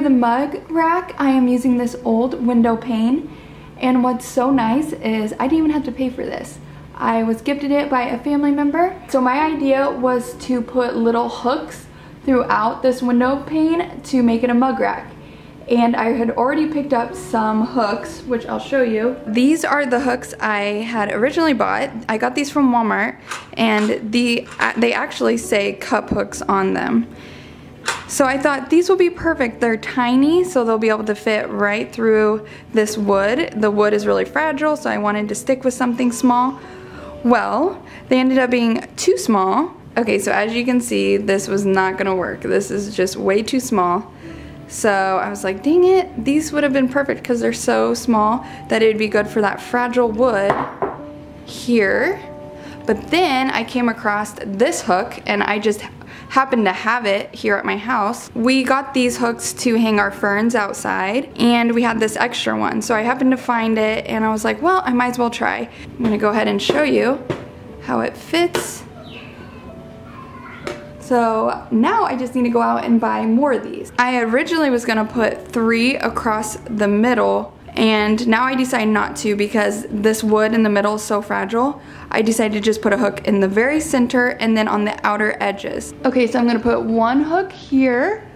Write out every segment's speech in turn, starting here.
For the mug rack, I am using this old Windowpane, and what's so nice is I didn't even have to pay for this. I was gifted it by a family member. So my idea was to put little hooks throughout this Windowpane to make it a mug rack. And I had already picked up some hooks, which I'll show you. These are the hooks I had originally bought. I got these from Walmart, and they actually say cup hooks on them. So I thought these will be perfect. They're tiny, so they'll be able to fit right through this wood. The wood is really fragile, so I wanted to stick with something small. Well, they ended up being too small. Okay, so as you can see, this was not gonna work. This is just way too small. So I was like, dang it, these would have been perfect because they're so small that it'd be good for that fragile wood here. But then I came across this hook, and I just happened to have it here at my house. We got these hooks to hang our ferns outside, and we had this extra one. So I happened to find it, and I was like, well, I might as well try. I'm gonna go ahead and show you how it fits. So now I just need to go out and buy more of these. I originally was gonna put 3 across the middle, and now I decide not to because this wood in the middle is so fragile. I decided to just put a hook in the very center and then on the outer edges. Okay, so I'm gonna put 1 hook here,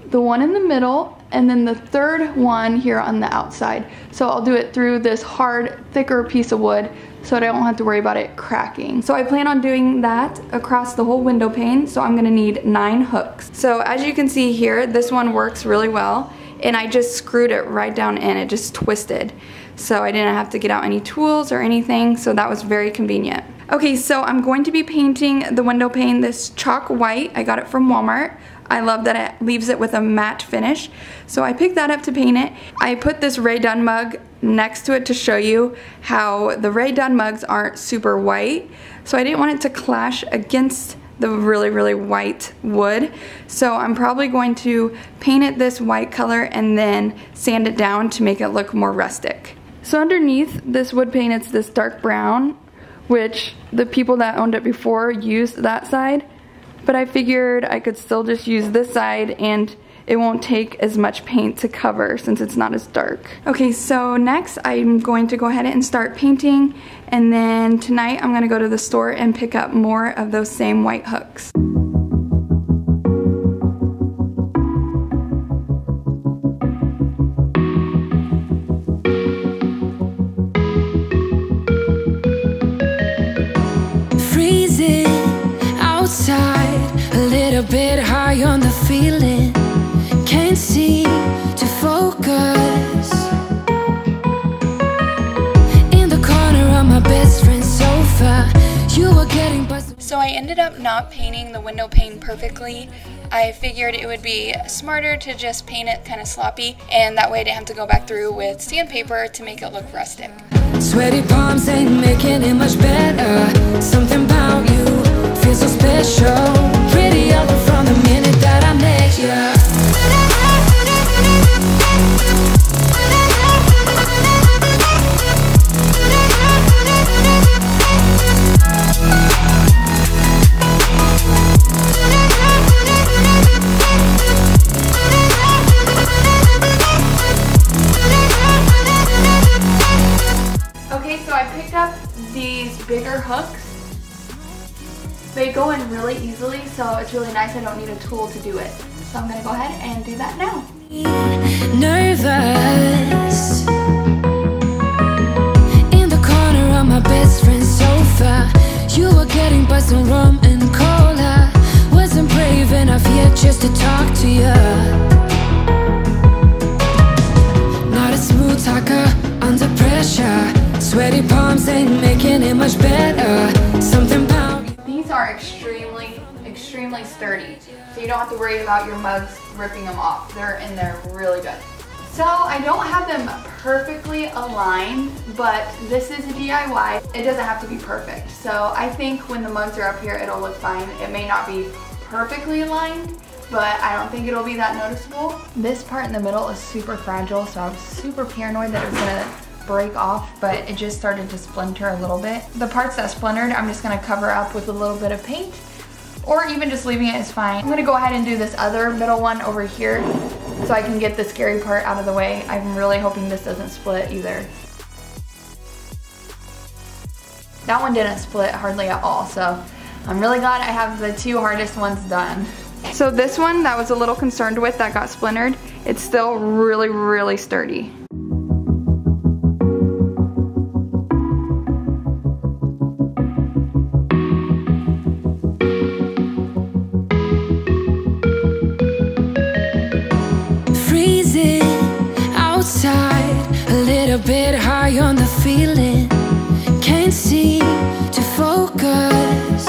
the one in the middle, and then the 3rd one here on the outside. So I'll do it through this hard, thicker piece of wood so I don't have to worry about it cracking. So I plan on doing that across the whole window pane, so I'm gonna need 9 hooks. So as you can see here, this one works really well, and I just screwed it right down in, it just twisted. So I didn't have to get out any tools or anything, so that was very convenient. Okay, so I'm going to be painting the window pane this chalk white. I got it from Walmart. I love that it leaves it with a matte finish. So I picked that up to paint it. I put this Rae Dunn mug next to it to show you how the Rae Dunn mugs aren't super white. So I didn't want it to clash against the really, really white wood. So I'm probably going to paint it this white color and then sand it down to make it look more rustic. So underneath this wood paint, it's this dark brown, which the people that owned it before used that side. But I figured I could still just use this side and it won't take as much paint to cover since it's not as dark. Okay, so next I'm going to go ahead and start painting, and then tonight I'm gonna go to the store and pick up more of those same white hooks. Freezing outside, a little bit high on the feeling. Can't seem to focus. In the corner of my best friend's sofa, you were getting buzzed. So I ended up not painting the window pane perfectly. I figured it would be smarter to just paint it kind of sloppy, and that way I didn't have to go back through with sandpaper to make it look rustic. Sweaty palms ain't making it much better. Something about you feels so special. Pretty other from the minute that I met you. Bigger hooks. They go in really easily, so it's really nice. I don't need a tool to do it. So I'm gonna go ahead and do that now. Nervous in the corner of my best friend's sofa, you were getting buzzed on rum and cola. Wasn't brave enough yet just to talk to you. Not a smooth talker under pressure. Sweaty palms ain't making it much better. Something about you. These are extremely sturdy, so you don't have to worry about your mugs ripping them off. They're in there really good. So I don't have them perfectly aligned, but this is a DIY. It doesn't have to be perfect. So I think when the mugs are up here, it'll look fine. It may not be perfectly aligned, but I don't think it'll be that noticeable. This part in the middle is super fragile, so I was super paranoid that it was gonna break off, but it just started to splinter a little bit. The parts that splintered, I'm just gonna cover up with a little bit of paint, or even just leaving it is fine. I'm gonna go ahead and do this other middle one over here so I can get the scary part out of the way. I'm really hoping this doesn't split either. That one didn't split hardly at all, so I'm really glad I have the 2 hardest ones done. So this one that I was a little concerned with that got splintered, it's still really, really sturdy. Freezing outside, a little bit high on the feeling. Can't seem to focus.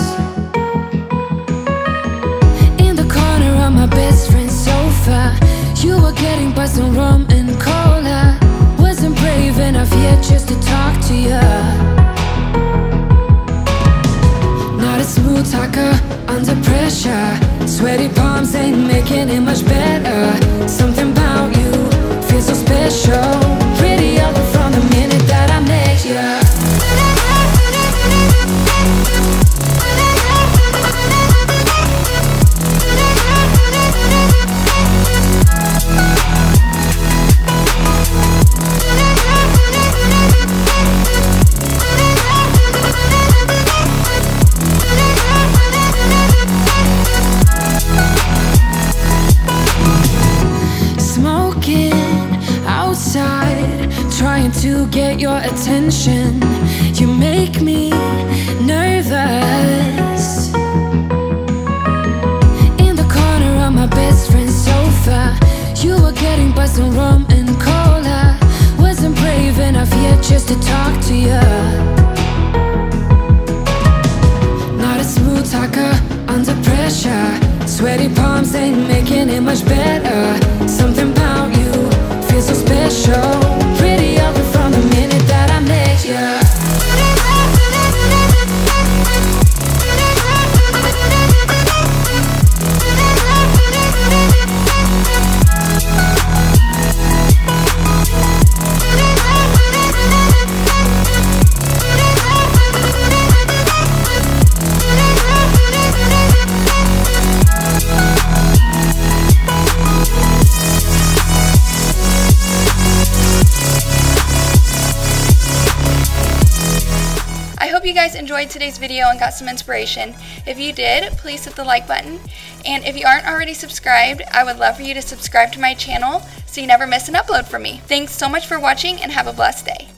In the corner of my best friend's sofa, you were getting buzzed on rum and cola. Wasn't brave enough yet just to talk to you. Not a smooth talker under pressure. Sweaty palms ain't making it much better. Something about you feels so special. Pretty up from the minute that I met you. Trying to get your attention, you make me nervous. In the corner of my best friend's sofa, you were getting buzzed on rum and cola. Wasn't brave enough yet just to talk to you. Not a smooth talker under pressure. Sweaty palms ain't making it much better. Something about you feels so special. Pretty up from the minute that I met you. You guys enjoyed today's video and got some inspiration. If you did, please hit the like button. And if you aren't already subscribed, I would love for you to subscribe to my channel so you never miss an upload from me. Thanks so much for watching and have a blessed day.